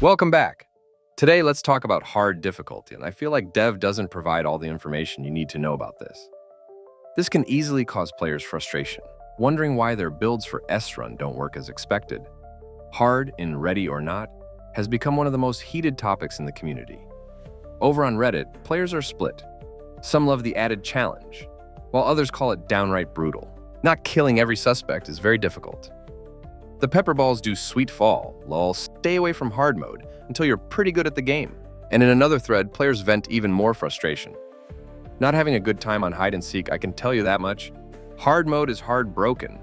Welcome back. Today, let's talk about hard difficulty, and I feel like Dev doesn't provide all the information you need to know about this. This can easily cause players frustration, wondering why their builds for S-Run don't work as expected. Hard in ReadyOrNot has become one of the most heated topics in the community. Over on Reddit, players are split. Some love the added challenge, while others call it downright brutal. Not killing every suspect is very difficult. The pepper balls do sweet fall, lol, stay away from hard mode until you're pretty good at the game. And in another thread, players vent even more frustration. Not having a good time on hide and seek, I can tell you that much. Hard mode is hard broken.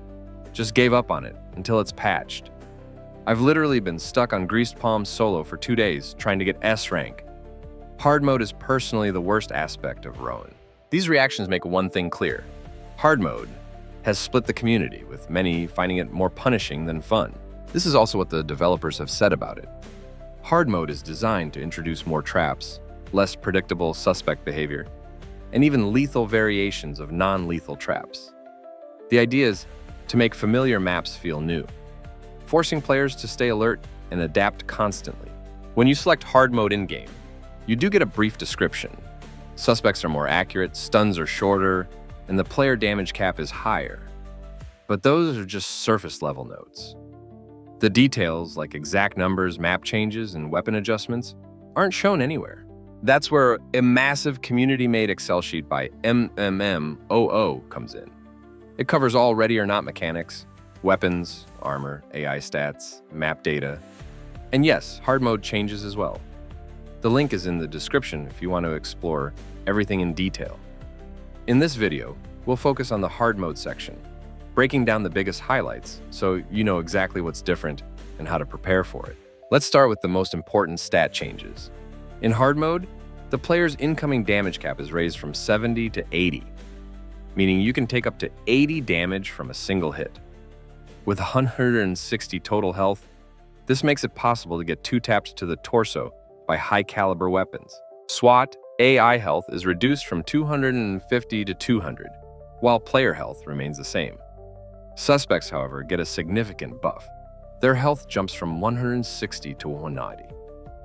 Just gave up on it until it's patched. I've literally been stuck on Greased Palm solo for 2 days trying to get S rank. Hard mode is personally the worst aspect of Rowan. These reactions make one thing clear. Hard mode has split the community, with many finding it more punishing than fun. This is also what the developers have said about it. Hard mode is designed to introduce more traps, less predictable suspect behavior, and even lethal variations of non-lethal traps. The idea is to make familiar maps feel new, forcing players to stay alert and adapt constantly. When you select hard mode in-game, you do get a brief description. Suspects are more accurate, stuns are shorter, and the player damage cap is higher. But those are just surface level notes. The details, like exact numbers, map changes, and weapon adjustments, aren't shown anywhere. That's where a massive community-made Excel sheet by MMMM comes in. It covers all ReadyOrNot mechanics, weapons, armor, AI stats, map data, and yes, hard mode changes as well. The link is in the description if you want to explore everything in detail. In this video, we'll focus on the hard mode section, breaking down the biggest highlights so you know exactly what's different and how to prepare for it. Let's start with the most important stat changes. In hard mode, the player's incoming damage cap is raised from 70 to 80, meaning you can take up to 80 damage from a single hit. With 160 total health, this makes it possible to get 2 taps to the torso by high-caliber weapons. SWAT AI health is reduced from 250 to 200, while player health remains the same. Suspects, however, get a significant buff. Their health jumps from 160 to 190.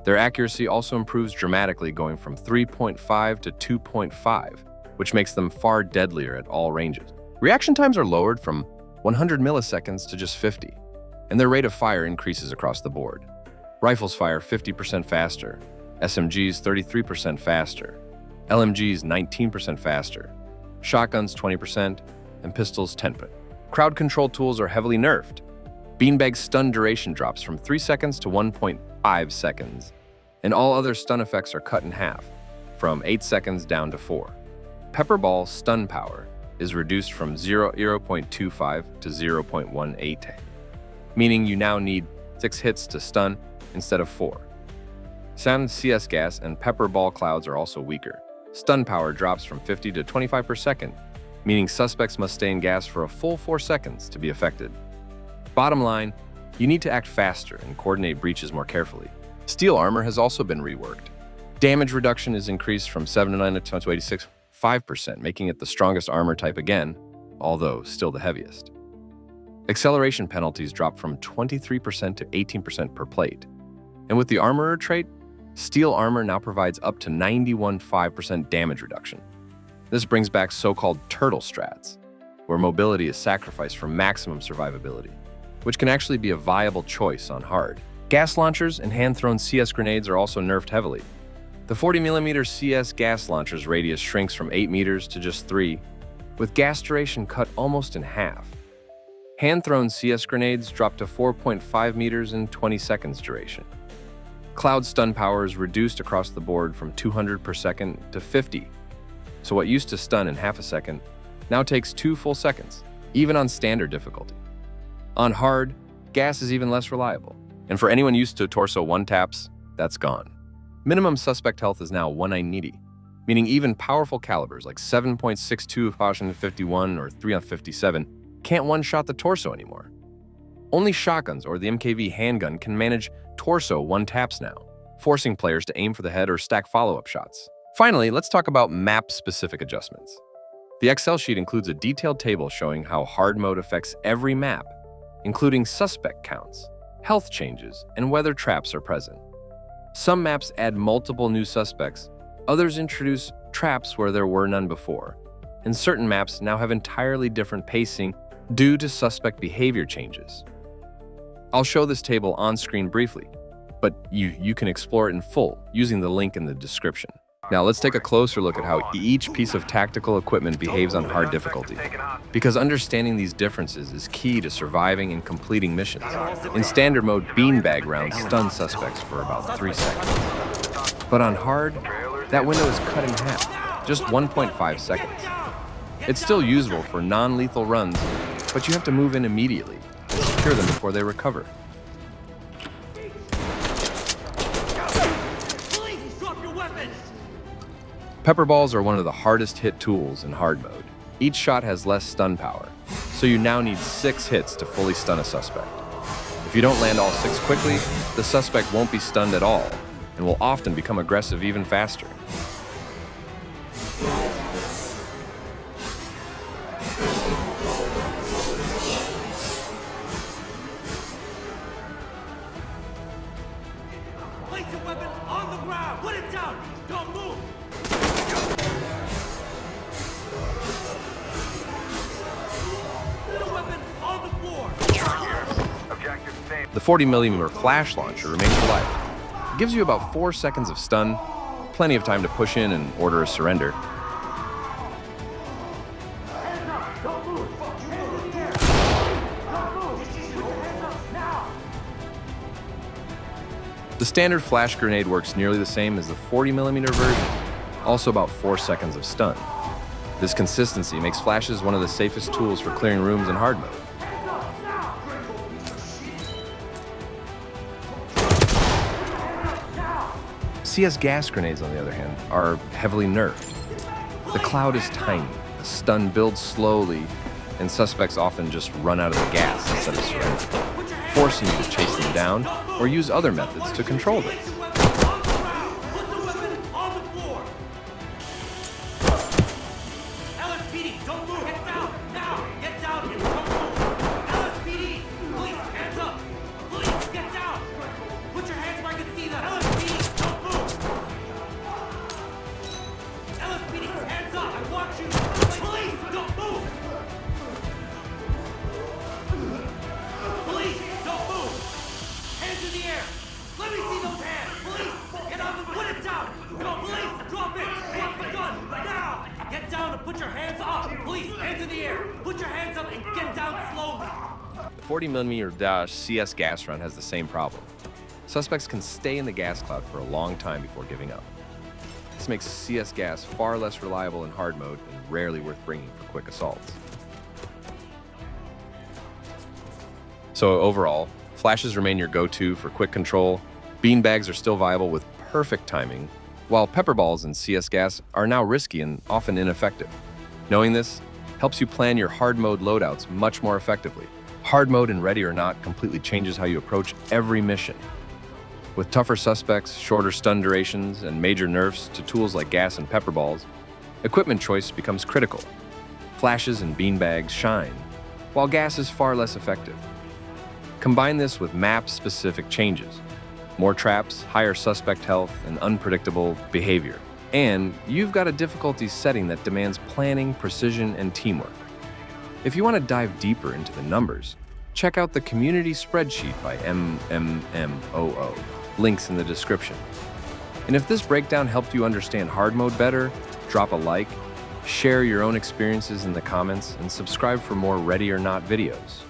Their accuracy also improves dramatically, going from 3.5 to 2.5, which makes them far deadlier at all ranges. Reaction times are lowered from 100 milliseconds to just 50, and their rate of fire increases across the board. Rifles fire 50% faster, SMGs 33% faster, LMGs 19% faster, shotguns 20%, and pistols 10%. Crowd control tools are heavily nerfed. Beanbag's stun duration drops from 3 seconds to 1.5 seconds, and all other stun effects are cut in half, from 8 seconds down to 4. Pepperball stun power is reduced from 0.25 to 0.18, meaning you now need 6 hits to stun instead of 4. Sound CS gas and pepper ball clouds are also weaker. Stun power drops from 50 to 25 per second, meaning suspects must stay in gas for a full 4 seconds to be affected. Bottom line, you need to act faster and coordinate breaches more carefully. Steel armor has also been reworked. Damage reduction is increased from 79 to 86.5%, making it the strongest armor type again, although still the heaviest. Acceleration penalties drop from 23% to 18% per plate. And with the armorer trait, steel armor now provides up to 91.5% damage reduction. This brings back so-called turtle strats, where mobility is sacrificed for maximum survivability, which can actually be a viable choice on hard. Gas launchers and hand-thrown CS grenades are also nerfed heavily. The 40mm CS gas launcher's radius shrinks from 8 meters to just 3, with gas duration cut almost in half. Hand-thrown CS grenades drop to 4.5 meters and 20 seconds duration. Cloud stun power is reduced across the board from 200 per second to 50, so what used to stun in half a second now takes 2 full seconds, even on standard difficulty. On hard, gas is even less reliable, and for anyone used to torso 1 taps, that's gone. Minimum suspect health is now 190, meaning even powerful calibers like 7.62 51 or 357 can't one-shot the torso anymore. Only shotguns or the MKV handgun can manage torso 1 taps now, forcing players to aim for the head or stack follow-up shots. Finally, let's talk about map-specific adjustments. The Excel sheet includes a detailed table showing how hard mode affects every map, including suspect counts, health changes, and whether traps are present. Some maps add multiple new suspects, others introduce traps where there were none before, and certain maps now have entirely different pacing due to suspect behavior changes. I'll show this table on screen briefly, but you can explore it in full using the link in the description. Now let's take a closer look at how each piece of tactical equipment behaves on hard difficulty, because understanding these differences is key to surviving and completing missions. In standard mode, beanbag rounds stun suspects for about 3 seconds. But on hard, that window is cut in half, just 1.5 seconds. It's still usable for non-lethal runs, but you have to move in immediately and secure them before they recover. Pepper balls are one of the hardest hit tools in hard mode. Each shot has less stun power, so you now need 6 hits to fully stun a suspect. If you don't land all 6 quickly, the suspect won't be stunned at all and will often become aggressive even faster. Place your weapon on the ground! Put it down! Don't move! The weapon on the floor! The 40mm flash launcher remains alive. It gives you about 4 seconds of stun, plenty of time to push in and order a surrender. The standard flash grenade works nearly the same as the 40mm version, also about 4 seconds of stun. This consistency makes flashes one of the safest tools for clearing rooms in hard mode. CS gas grenades, on the other hand, are heavily nerfed. The cloud is tiny, the stun builds slowly, and suspects often just run out of the gas instead of surrendering, forcing you to chase them down or use other methods to control them. LSPD, don't move! Get down! Now! Get down and don't move! LSPD! Police, hands up! Police, get down! Put your hands where I can see them! LSPD, don't move! LSPD, hands up! I want you! Police, don't move! Police, don't move! Hands in the air! Let me see those hands! Police, get on the... Put it down! Go, police! Drop it! Drop the gun! Now! Get down and put your hands up! Police, hands in the air! Put your hands up and get down slowly! The 40mm CS gas run has the same problem. Suspects can stay in the gas cloud for a long time before giving up. This makes CS gas far less reliable in hard mode and rarely worth bringing for quick assaults. So overall, flashes remain your go-to for quick control, beanbags are still viable with perfect timing, while pepper balls and CS gas are now risky and often ineffective. Knowing this helps you plan your hard mode loadouts much more effectively. Hard mode in Ready or Not completely changes how you approach every mission. With tougher suspects, shorter stun durations, and major nerfs to tools like gas and pepper balls, equipment choice becomes critical. Flashes and beanbags shine, while gas is far less effective. Combine this with map-specific changes, more traps, higher suspect health, and unpredictable behavior, and you've got a difficulty setting that demands planning, precision, and teamwork. If you want to dive deeper into the numbers, check out the community spreadsheet by MMMM. Links in the description. And if this breakdown helped you understand hard mode better, drop a like, share your own experiences in the comments, and subscribe for more Ready or Not videos.